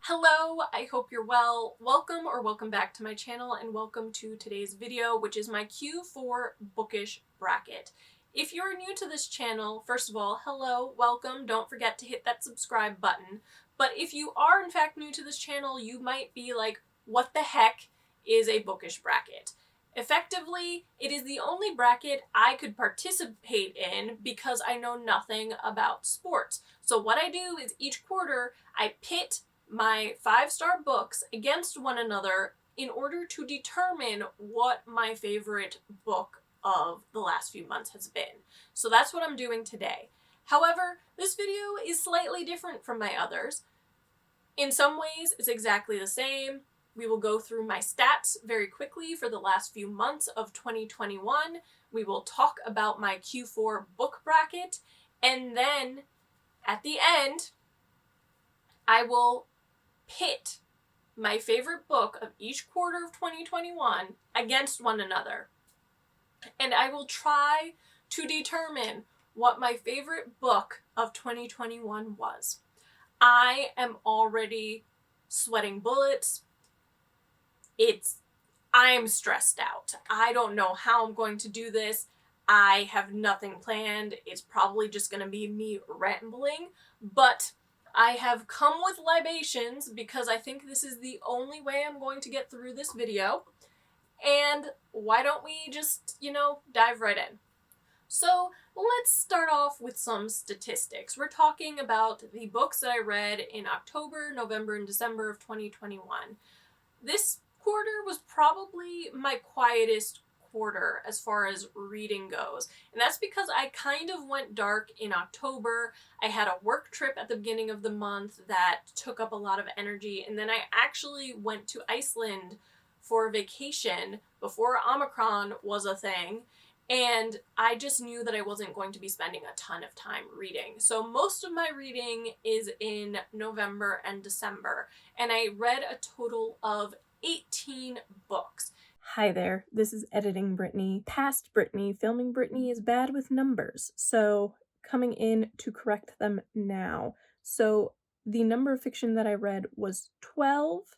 Hello, I hope you're well. Welcome back to my channel and welcome to today's video, which is my Q4 bookish bracket. If you're new to this channel, first of all, hello, welcome. Don't forget to hit that subscribe button. But if you are in fact new to this channel, you might be like, what the heck is a bookish bracket? Effectively, it is the only bracket I could participate in because I know nothing about sports. So what I do is each quarter I pit my 5-star books against one another in order to determine what my favorite book of the last few months has been. So that's what I'm doing today. However, this video is slightly different from my others. In some ways, it's exactly the same. We will go through my stats very quickly for the last few months of 2021. We will talk about my Q4 book bracket, and then at the end, I will pit my favorite book of each quarter of 2021 against one another. And I will try to determine what my favorite book of 2021 was. I am already sweating bullets. I'm stressed out. I don't know how I'm going to do this. I have nothing planned. It's probably just going to be me rambling, but I have come with libations because I think this is the only way I'm going to get through this video. And why don't we just, dive right in? So let's start off with some statistics. We're talking about the books that I read in October, November, and December of 2021. This quarter was probably my quietest quarter as far as reading goes, and that's because I kind of went dark in October. I had a work trip at the beginning of the month that took up a lot of energy, and then I actually went to Iceland for vacation before Omicron was a thing, and I just knew that I wasn't going to be spending a ton of time reading. So most of my reading is in November and December, and I read a total of 18 books. Hi there, this is editing Brittany. Past Brittany, filming Brittany is bad with numbers, so coming in to correct them now. So the number of fiction that I read was 12,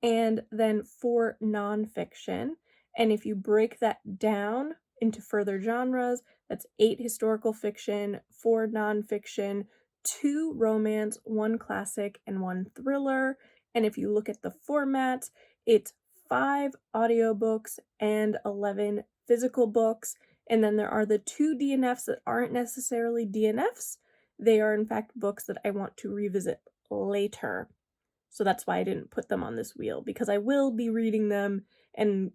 and then 4 nonfiction. And if you break that down into further genres, that's 8 historical fiction, 4 nonfiction, 2 romance, 1 classic, and 1 thriller. And if you look at the format, it's 5 audiobooks and 11 physical books. And then there are the 2 DNFs that aren't necessarily DNFs. They are in fact books that I want to revisit later. So that's why I didn't put them on this wheel, because I will be reading them and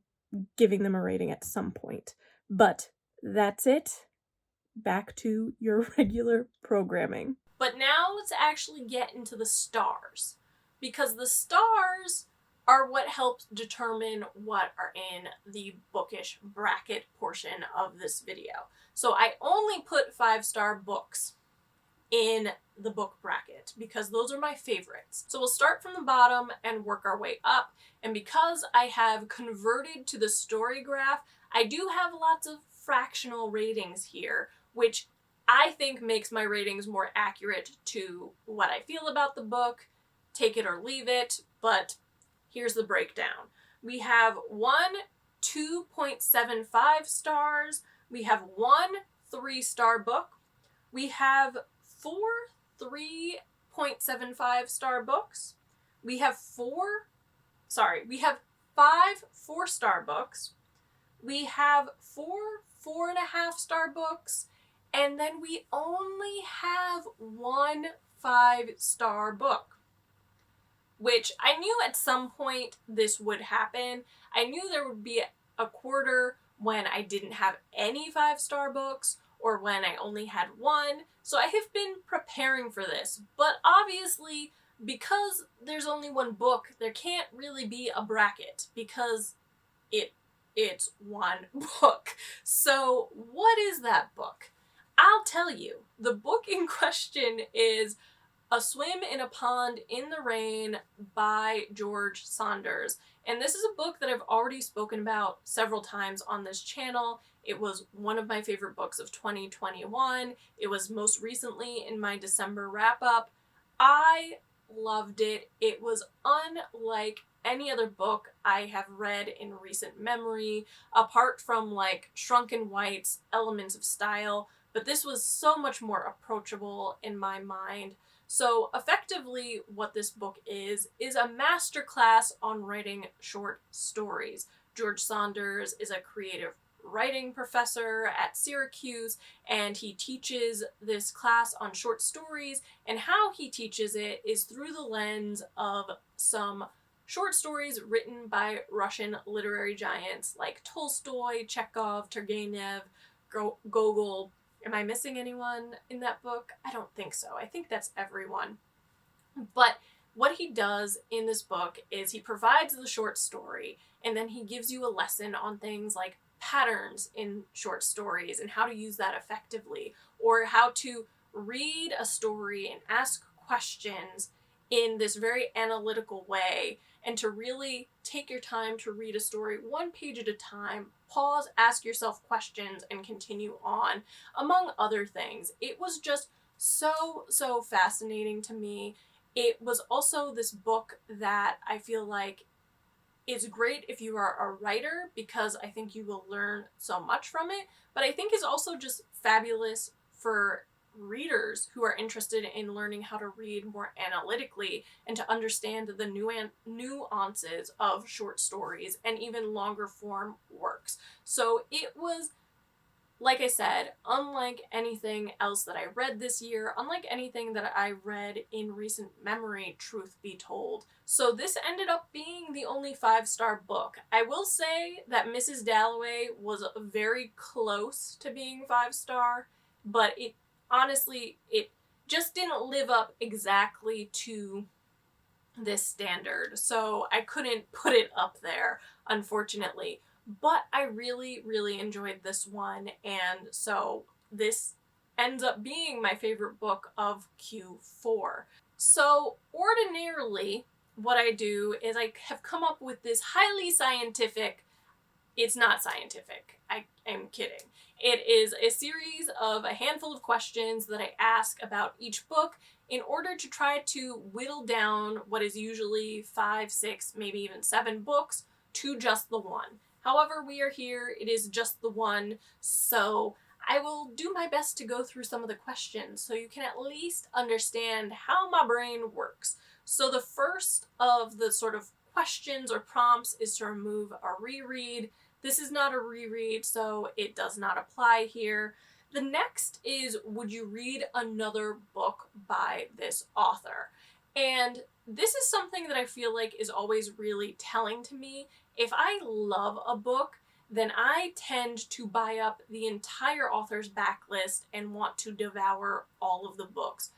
giving them a rating at some point. But that's it. Back to your regular programming. But now let's actually get into the stars, because the stars are what helps determine what are in the bookish bracket portion of this video. So I only put 5-star books in the book bracket because those are my favorites. So we'll start from the bottom and work our way up. And because I have converted to the story graph, I do have lots of fractional ratings here, which I think makes my ratings more accurate to what I feel about the book. Take it or leave it, but here's the breakdown. We have 1 2.75 stars. We have 1 3-star book. We have 4 3.75 star books. We have 5 4-star books. We have 4 4.5 star books. And then we only have 1 5-star book, which I knew at some point this would happen. I knew there would be a quarter when I didn't have any 5-star books or when I only had 1. So I have been preparing for this. But obviously, because there's only 1 book, there can't really be a bracket because it's 1 book. So what is that book? I'll tell you. The book in question is A Swim in a Pond in the Rain by George Saunders. And this is a book that I've already spoken about several times on this channel. It was one of my favorite books of 2021. It was most recently in my December wrap-up. I loved it. It was unlike any other book I have read in recent memory, apart from like Shrunken White's Elements of Style, but this was so much more approachable in my mind. So effectively what this book is a masterclass on writing short stories. George Saunders is a creative writing professor at Syracuse, and he teaches this class on short stories, and how he teaches it is through the lens of some short stories written by Russian literary giants like Tolstoy, Chekhov, Turgenev, Gogol. Am I missing anyone in that book? I don't think so. I think that's everyone. But what he does in this book is he provides the short story, and then he gives you a lesson on things like patterns in short stories and how to use that effectively, or how to read a story and ask questions in this very analytical way, and to really take your time to read a story one page at a time, pause, ask yourself questions, and continue on, among other things. It was just so fascinating to me. It was also this book that I feel like is great if you are a writer, because I think you will learn so much from it, but I think is also just fabulous for readers who are interested in learning how to read more analytically and to understand the nuances of short stories and even longer form works. So it was, like I said, unlike anything else that I read this year, unlike anything that I read in recent memory, truth be told. So this ended up being the only 5-star book. I will say that Mrs. Dalloway was very close to being 5-star, but it honestly, it just didn't live up exactly to this standard. So I couldn't put it up there, unfortunately. But I really enjoyed this one, and so this ends up being my favorite book of Q4. So ordinarily, what I do is I have come up with this highly scientific, it's not scientific, I am kidding. It is a series of a handful of questions that I ask about each book in order to try to whittle down what is usually 5, 6, maybe even 7 books to just the one. However, we are here, it is just the one, so I will do my best to go through some of the questions so you can at least understand how my brain works. So the first of the sort of questions or prompts is to remove a reread. This is not a reread, so it does not apply here. The next is, would you read another book by this author? And this is something that I feel like is always really telling to me. If I love a book, then I tend to buy up the entire author's backlist and want to devour all of the books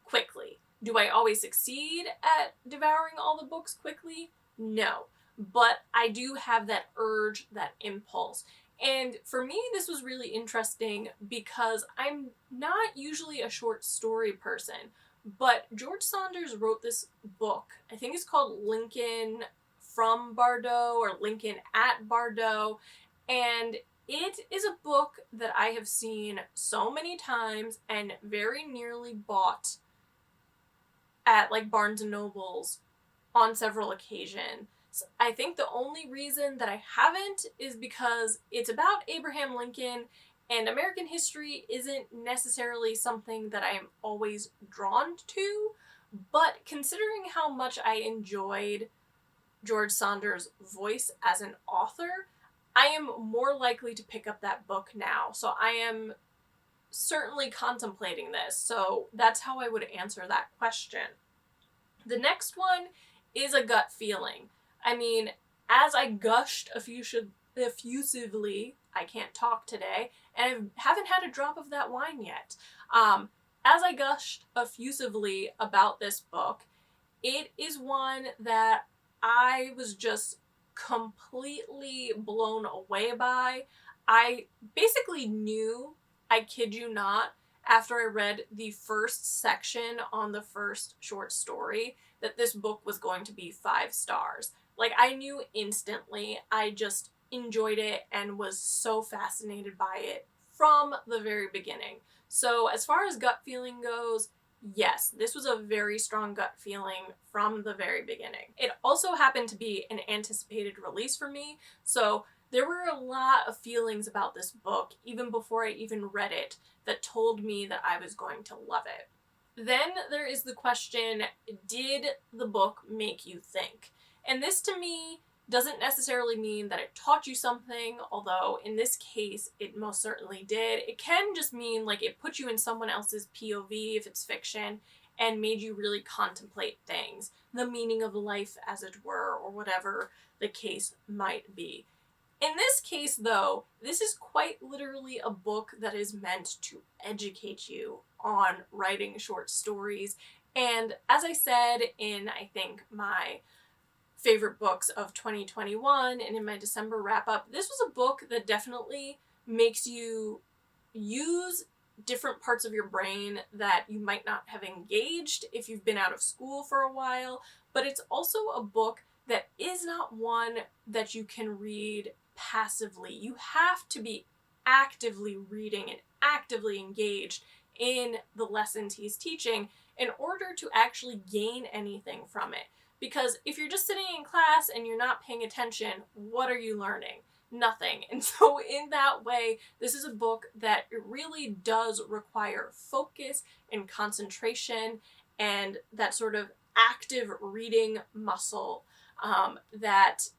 quickly. Do I always succeed at devouring all the books quickly? No. But I do have that urge, that impulse. And for me, this was really interesting because I'm not usually a short story person, but George Saunders wrote this book. I think it's called Lincoln from Bardot or Lincoln at Bardot, and it is a book that I have seen so many times and very nearly bought at like Barnes and Nobles on several occasions. I think the only reason that I haven't is because it's about Abraham Lincoln, and American history isn't necessarily something that I am always drawn to, but considering how much I enjoyed George Saunders' voice as an author, I am more likely to pick up that book now. So I am certainly contemplating this. So that's how I would answer that question. The next one is a gut feeling. I mean, as I gushed effusively, I can't talk today, and I haven't had a drop of that wine yet. As I gushed effusively about this book, it is one that I was just completely blown away by. I basically knew, I kid you not, after I read the first section on the first short story, that this book was going to be 5 stars. Like, I knew instantly. I just enjoyed it and was so fascinated by it from the very beginning. So as far as gut feeling goes, Yes, this was a very strong gut feeling from the very beginning. It also happened to be an anticipated release for me, so there were a lot of feelings about this book, even before I even read it, that told me that I was going to love it. Then there is the question, did the book make you think? And this to me doesn't necessarily mean that it taught you something, although in this case it most certainly did. It can just mean like it put you in someone else's POV if it's fiction and made you really contemplate things, the meaning of life as it were, or whatever the case might be. In this case, though, this is quite literally a book that is meant to educate you on writing short stories. And as I said in, I think, my favorite books of 2021 and in my December wrap up, this was a book that definitely makes you use different parts of your brain that you might not have engaged if you've been out of school for a while, but it's also a book that is not one that you can read passively. You have to be actively reading and actively engaged in the lessons he's teaching in order to actually gain anything from it. Because if you're just sitting in class and you're not paying attention, what are you learning? Nothing. And so in that way, this is a book that it really does require focus and concentration and that sort of active reading muscle that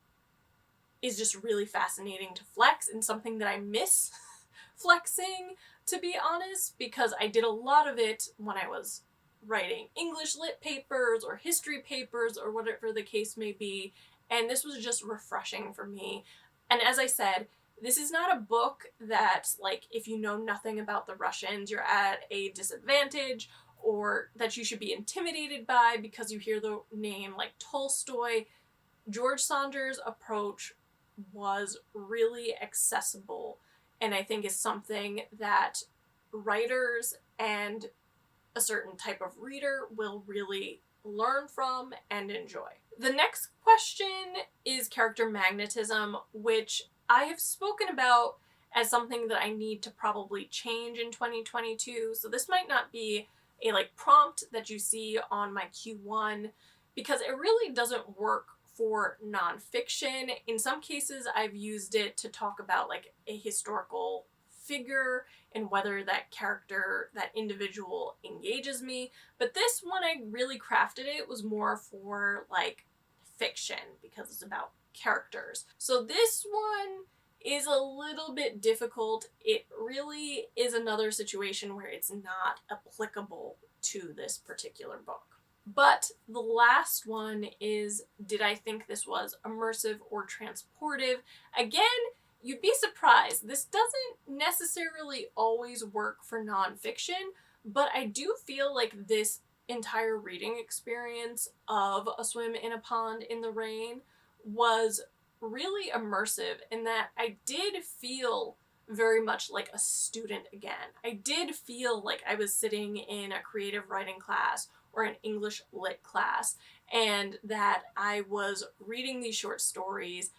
is just really fascinating to flex, and something that I miss flexing, to be honest, because I did a lot of it when I was writing English lit papers or history papers or whatever the case may be, and this was just refreshing for me. And as I said, this is not a book that, like, if you know nothing about the Russians, you're at a disadvantage, or that you should be intimidated by because you hear the name like Tolstoy. George Saunders' approach was really accessible, and I think is something that writers and a certain type of reader will really learn from and enjoy. The next question is character magnetism, which I have spoken about as something that I need to probably change in 2022. So this might not be a prompt that you see on my Q1 because it really doesn't work for nonfiction. In some cases, I've used it to talk about a historical figure and whether that character, that individual engages me. But this one, I really crafted it was more for fiction because it's about characters. So this one is a little bit difficult. It really is another situation where it's not applicable to this particular book. But the last one is, did I think this was immersive or transportive? Again, you'd be surprised. This doesn't necessarily always work for nonfiction, but I do feel like this entire reading experience of A Swim in a Pond in the Rain was really immersive in that I did feel very much like a student again. I did feel like I was sitting in a creative writing class or an English lit class, and that I was reading these short stories,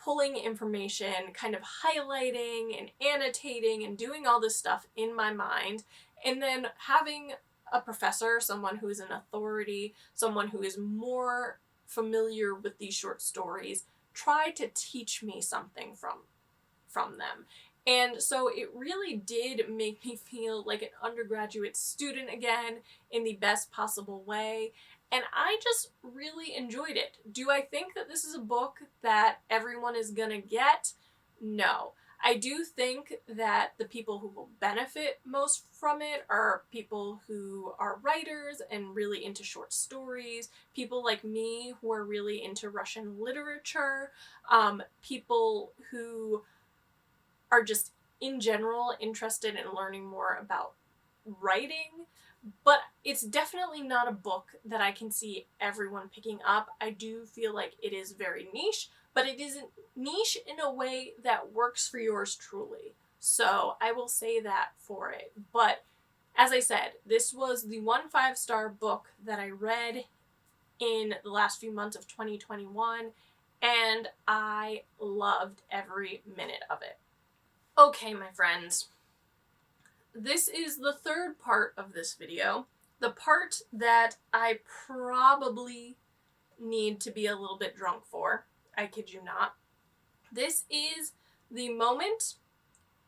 pulling information, kind of highlighting and annotating and doing all this stuff in my mind, and then having a professor, someone who is an authority, someone who is more familiar with these short stories, try to teach me something from them. And so it really did make me feel like an undergraduate student again in the best possible way. And I just really enjoyed it. Do I think that this is a book that everyone is gonna get? No. I do think that the people who will benefit most from it are people who are writers and really into short stories, people like me who are really into Russian literature, people who are just in general interested in learning more about writing, but it's definitely not a book that I can see everyone picking up. I do feel like it is very niche, but it isn't niche in a way that works for yours truly. So I will say that for it. But as I said, this was the 1 5-star book that I read in the last few months of 2021, and I loved every minute of it. Okay, my friends, this is the third part of this video, the part that I probably need to be a little bit drunk for, I kid you not. This is the moment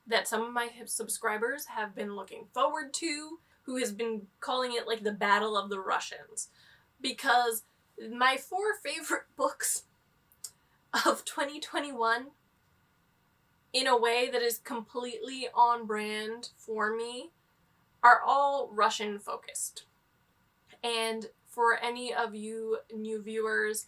that some of my subscribers have been looking forward to, who has been calling it like the Battle of the Russians. Because my 4 favorite books of 2021, in a way that is completely on brand for me, are all Russian focused. And for any of you new viewers,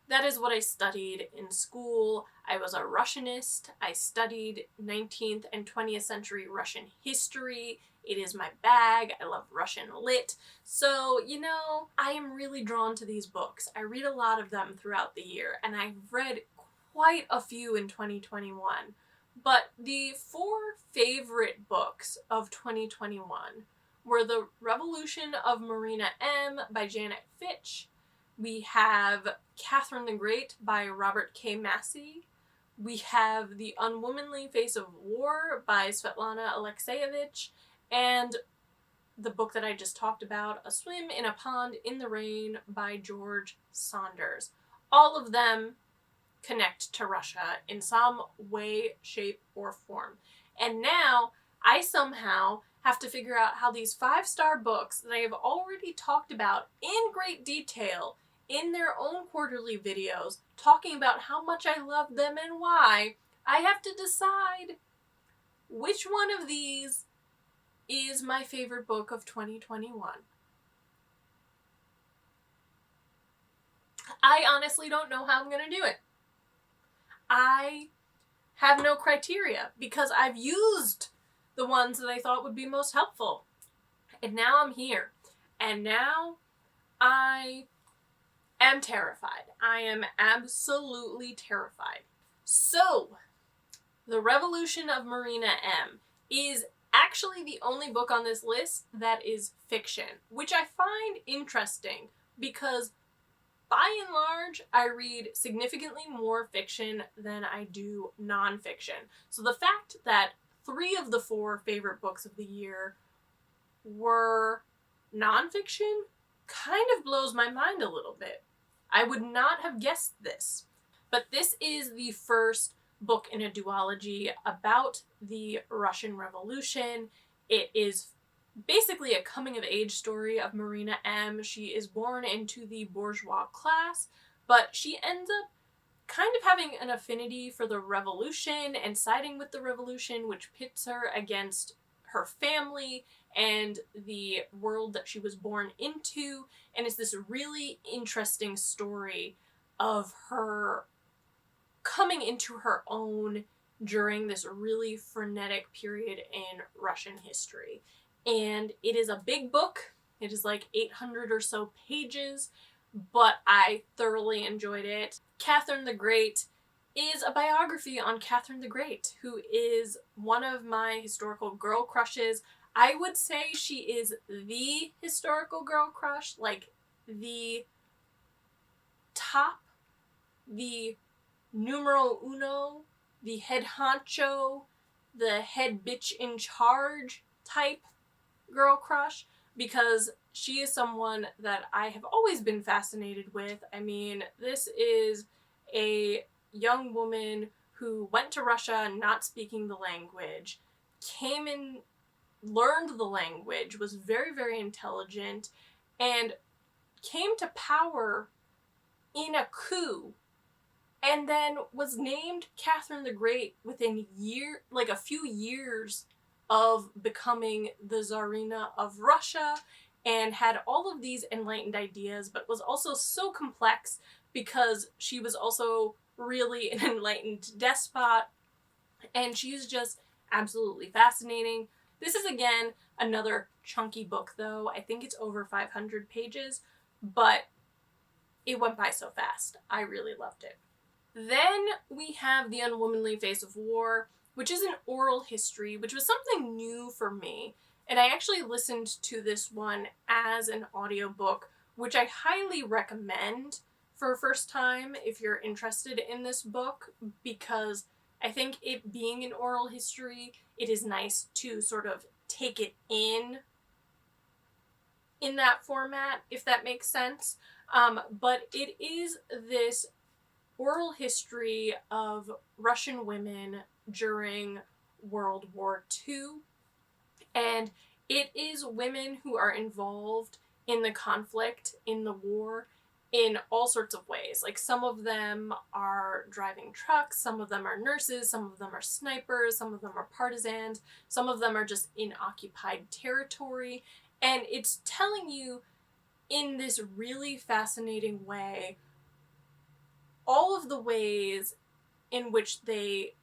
that is what I studied in school. I was a Russianist. I studied 19th and 20th century Russian history. It is my bag. I love Russian lit. So, you know, I am really drawn to these books. I read a lot of them throughout the year, and I've read quite a few in 2021. But the 4 favorite books of 2021 were The Revolution of Marina M. by Janet Fitch. We have Catherine the Great by Robert K. Massey. We have The Unwomanly Face of War by Svetlana Alexievich. And the book that I just talked about, A Swim in a Pond in the Rain by George Saunders. All of them connect to Russia in some way, shape, or form. And now I somehow have to figure out how these 5-star books that I have already talked about in great detail in their own quarterly videos, talking about how much I love them and why, I have to decide which one of these is my favorite book of 2021. I honestly don't know how I'm going to do it. I have no criteria because I've used the ones that I thought would be most helpful. And now I'm here. And now I am terrified. I am absolutely terrified. So, The Revolution of Marina M. is actually the only book on this list that is fiction, which I find interesting because by and large, I read significantly more fiction than I do nonfiction. So the fact that 3 of the 4 favorite books of the year were nonfiction kind of blows my mind a little bit. I would not have guessed this. But this is the first book in a duology about the Russian Revolution. It is basically a coming-of-age story of Marina M. She is born into the bourgeois class, but she ends up kind of having an affinity for the revolution and siding with the revolution, which pits her against her family and the world that she was born into. And it's this really interesting story of her coming into her own during this really frenetic period in Russian history. And it is a big book. It is like 800 or so pages, but I thoroughly enjoyed it. Catherine the Great is a biography on Catherine the Great, who is one of my historical girl crushes. I would say she is the historical girl crush, like the top, the numero uno, the head honcho, the head bitch in charge type girl crush, because she is someone that I have always been fascinated with. I mean, this is a young woman who went to Russia not speaking the language, came and learned the language, was very, very intelligent, and came to power in a coup, and then was named Catherine the Great within a few years of becoming the Tsarina of Russia, and had all of these enlightened ideas, but was also so complex because she was also really an enlightened despot, and she's just absolutely fascinating. This is, again, another chunky book, though. I think it's over 500 pages, but it went by so fast. I really loved it. Then we have The Unwomanly Face of War, which is an oral history, which was something new for me. And I actually listened to this one as an audiobook, which I highly recommend for a first time if you're interested in this book, because I think it being an oral history, it is nice to sort of take it in in that format, if that makes sense. But it is this oral history of Russian women during World War II. And it is women who are involved in the conflict, in the war, in all sorts of ways. Like, some of them are driving trucks, some of them are nurses, some of them are snipers, some of them are partisans, some of them are just in occupied territory. And it's telling you in this really fascinating way all of the ways in which they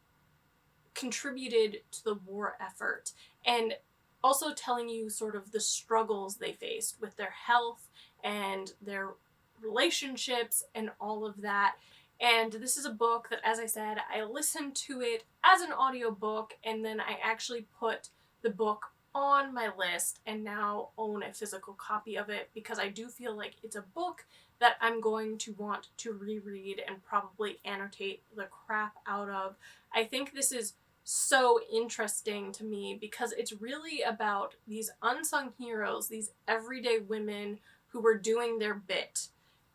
contributed to the war effort, and also telling you sort of the struggles they faced with their health and their relationships and all of that. And this is a book that, as I said, I listened to it as an audiobook, and then I actually put the book on my list and now own a physical copy of it, because I do feel like it's a book that I'm going to want to reread and probably annotate the crap out of. I think this is so interesting to me because it's really about these unsung heroes, these everyday women who were doing their bit.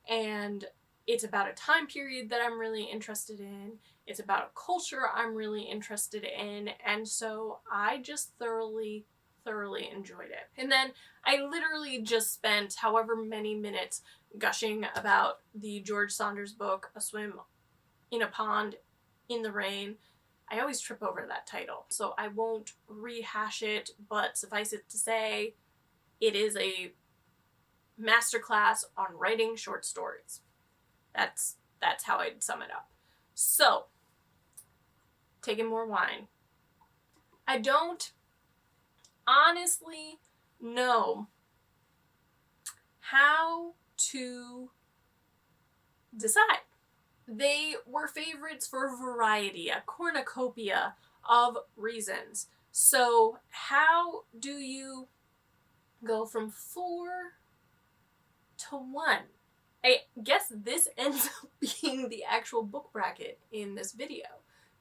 And it's about a time period that I'm really interested in. It's about a culture I'm really interested in. And so I just thoroughly enjoyed it. And then I literally just spent however many minutes gushing about the George Saunders book, A Swim in a Pond in the Rain. I always trip over that title, so I won't rehash it, but suffice it to say, it is a masterclass on writing short stories. That's how I'd sum it up. So, taking more wine. I don't honestly know how to decide. They were favorites for a variety, a cornucopia of reasons. So how do you go from 4 to 1? I guess this ends up being the actual book bracket in this video,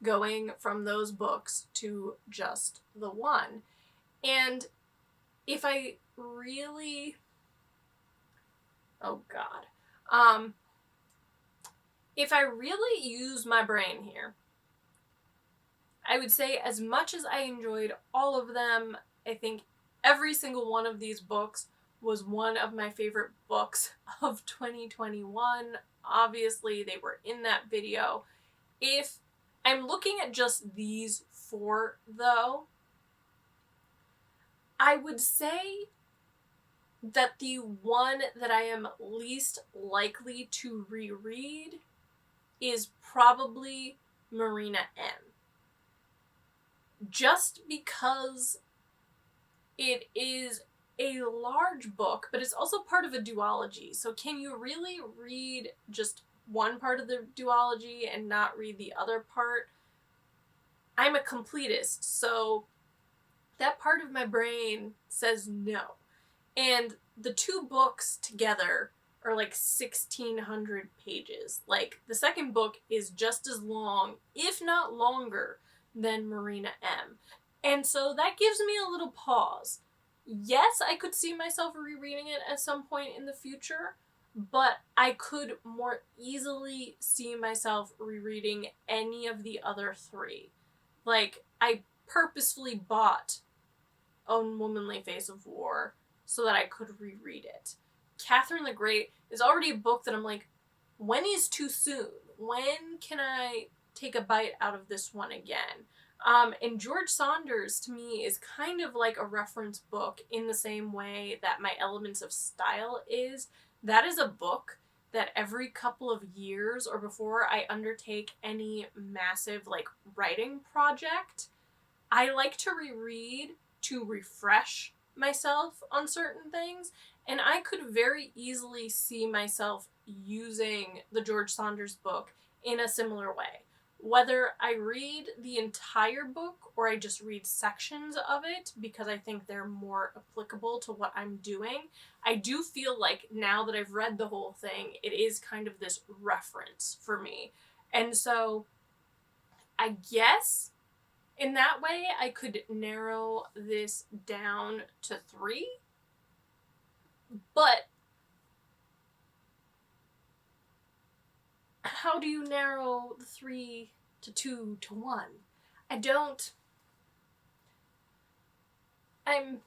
going from those books to just the one. And if I really... oh God. If I really use my brain here, I would say as much as I enjoyed all of them, I think every single one of these books was one of my favorite books of 2021. Obviously, they were in that video. If I'm looking at just these 4, though, I would say that the one that I am least likely to reread is probably Marina M. Just because it is a large book, but it's also part of a duology. So can you really read just one part of the duology and not read the other part? I'm a completist, so that part of my brain says no. And the 2 books together are like 1,600 pages. Like, the second book is just as long, if not longer, than Marina M. And so that gives me a little pause. Yes, I could see myself rereading it at some point in the future, but I could more easily see myself rereading any of the other 3. Like, I purposefully bought Unwomanly Face of War so that I could reread it. Catherine the Great is already a book that I'm like, when is too soon? When can I take a bite out of this one again? And George Saunders, to me, is kind of like a reference book in the same way that my Elements of Style is. That is a book that every couple of years, or before I undertake any massive, like, writing project, I like to reread to refresh myself on certain things. And I could very easily see myself using the George Saunders book in a similar way. Whether I read the entire book or I just read sections of it because I think they're more applicable to what I'm doing, I do feel like now that I've read the whole thing, it is kind of this reference for me. And so I guess in that way I could narrow this down to 3. But how do you narrow the 3 to 2 to 1? I'm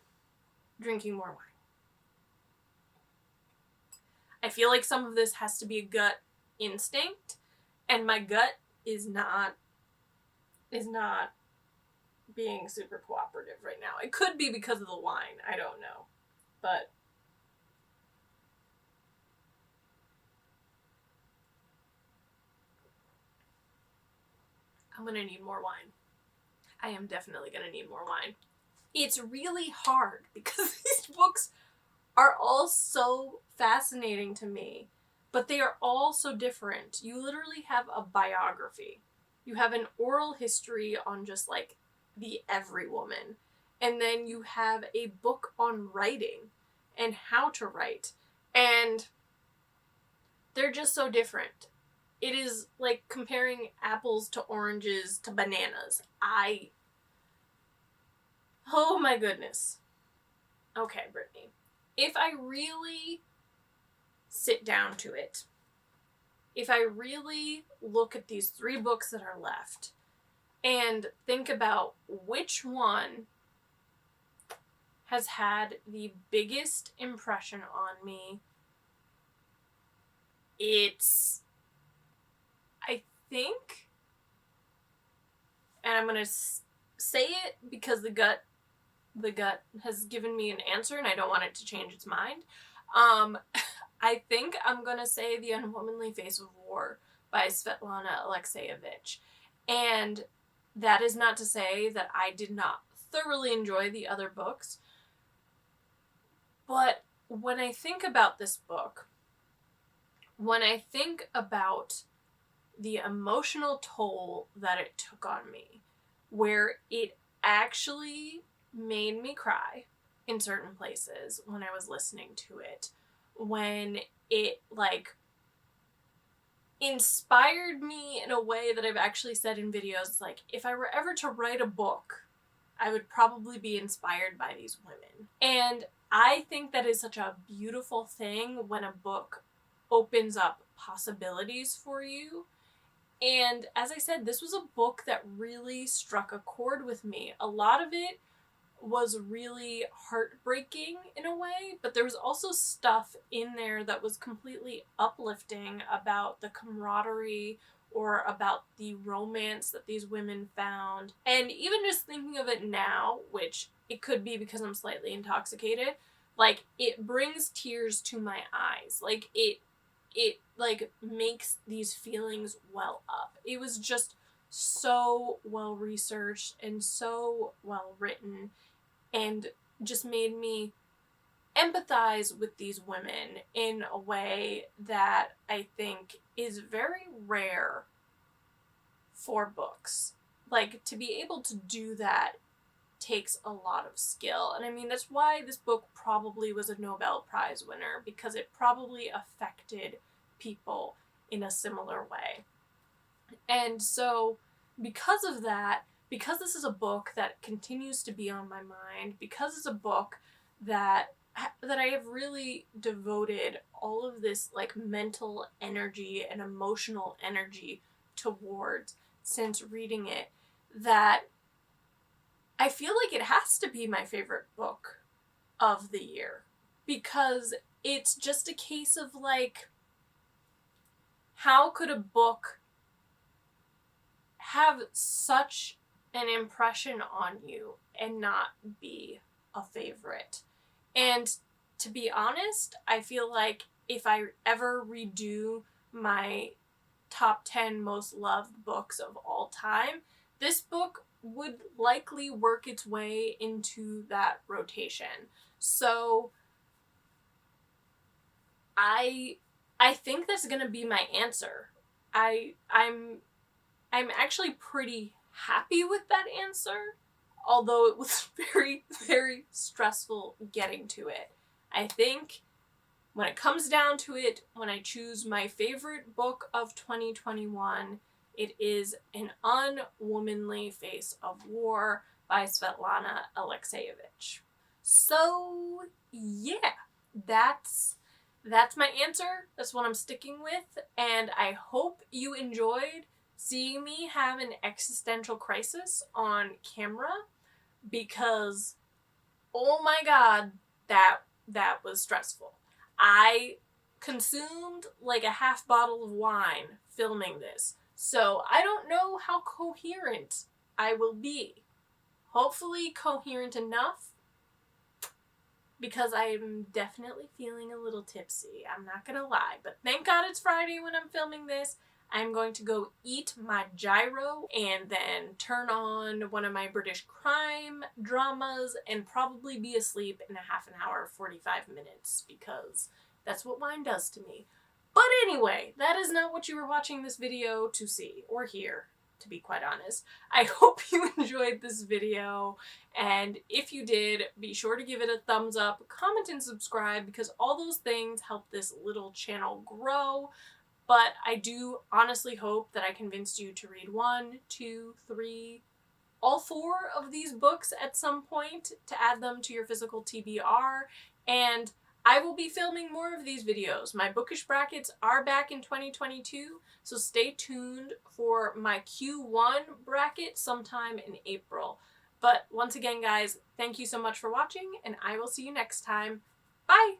drinking more wine. I feel like some of this has to be a gut instinct, and my gut is not being super cooperative right now. It could be because of the wine, I don't know. But I'm gonna need more wine. I am definitely gonna need more wine. It's really hard because these books are all so fascinating to me, but they are all so different. You literally have a biography. You have an oral history on just like the every woman. And then you have a book on writing and how to write. And they're just so different. It is like comparing apples to oranges to bananas. Oh my goodness. Okay, Brittany. If I really sit down to it, if I really look at these 3 books that are left and think about which one has had the biggest impression on me, I think, and I'm going to say it because the gut has given me an answer and I don't want it to change its mind. I think I'm going to say The Unwomanly Face of War by Svetlana Alexievich. And that is not to say that I did not thoroughly enjoy the other books. But when I think about this book, when I think about the emotional toll that it took on me, where it actually made me cry in certain places when I was listening to it, when it like inspired me in a way that I've actually said in videos, like if I were ever to write a book, I would probably be inspired by these women. And I think that is such a beautiful thing when a book opens up possibilities for you. And as I said, this was a book that really struck a chord with me. A lot of it was really heartbreaking in a way, but there was also stuff in there that was completely uplifting about the camaraderie or about the romance that these women found. And even just thinking of it now, which it could be because I'm slightly intoxicated, like it brings tears to my eyes. Like it like makes these feelings well up. It was just so well researched and so well written, and just made me empathize with these women in a way that I think is very rare for books. Like, to be able to do that takes a lot of skill. And I mean, that's why this book probably was a Nobel Prize winner, because it probably affected people in a similar way. And so, because of that, because this is a book that continues to be on my mind, because it's a book that I have really devoted all of this like mental energy and emotional energy towards since reading it, that I feel like it has to be my favorite book of the year, because it's just a case of like, how could a book have such an impression on you and not be a favorite? And to be honest, I feel like if I ever redo my top 10 most loved books of all time, this book would likely work its way into that rotation. So I think that's gonna be my answer. I'm actually pretty happy with that answer, although it was very, very stressful getting to it. I think when it comes down to it, when I choose my favorite book of 2021, it is An Unwomanly Face of War by Svetlana Alexievich. So, yeah, that's my answer. That's what I'm sticking with, and I hope you enjoyed seeing me have an existential crisis on camera, because oh my god, that was stressful. I consumed like a half bottle of wine filming this, so I don't know how coherent I will be. Hopefully coherent enough, because I'm definitely feeling a little tipsy. I'm not gonna lie, but thank God it's Friday when I'm filming this. I'm going to go eat my gyro and then turn on one of my British crime dramas and probably be asleep in a half an hour, 45 minutes, because that's what wine does to me. But anyway, that is not what you were watching this video to see or hear, to be quite honest. I hope you enjoyed this video, and if you did, be sure to give it a thumbs up, comment, and subscribe, because all those things help this little channel grow. But I do honestly hope that I convinced you to read 1, 2, 3, all 4 of these books at some point to add them to your physical TBR, and I will be filming more of these videos. My bookish brackets are back in 2022, so stay tuned for my Q1 bracket sometime in April. But once again, guys, thank you so much for watching, and I will see you next time. Bye!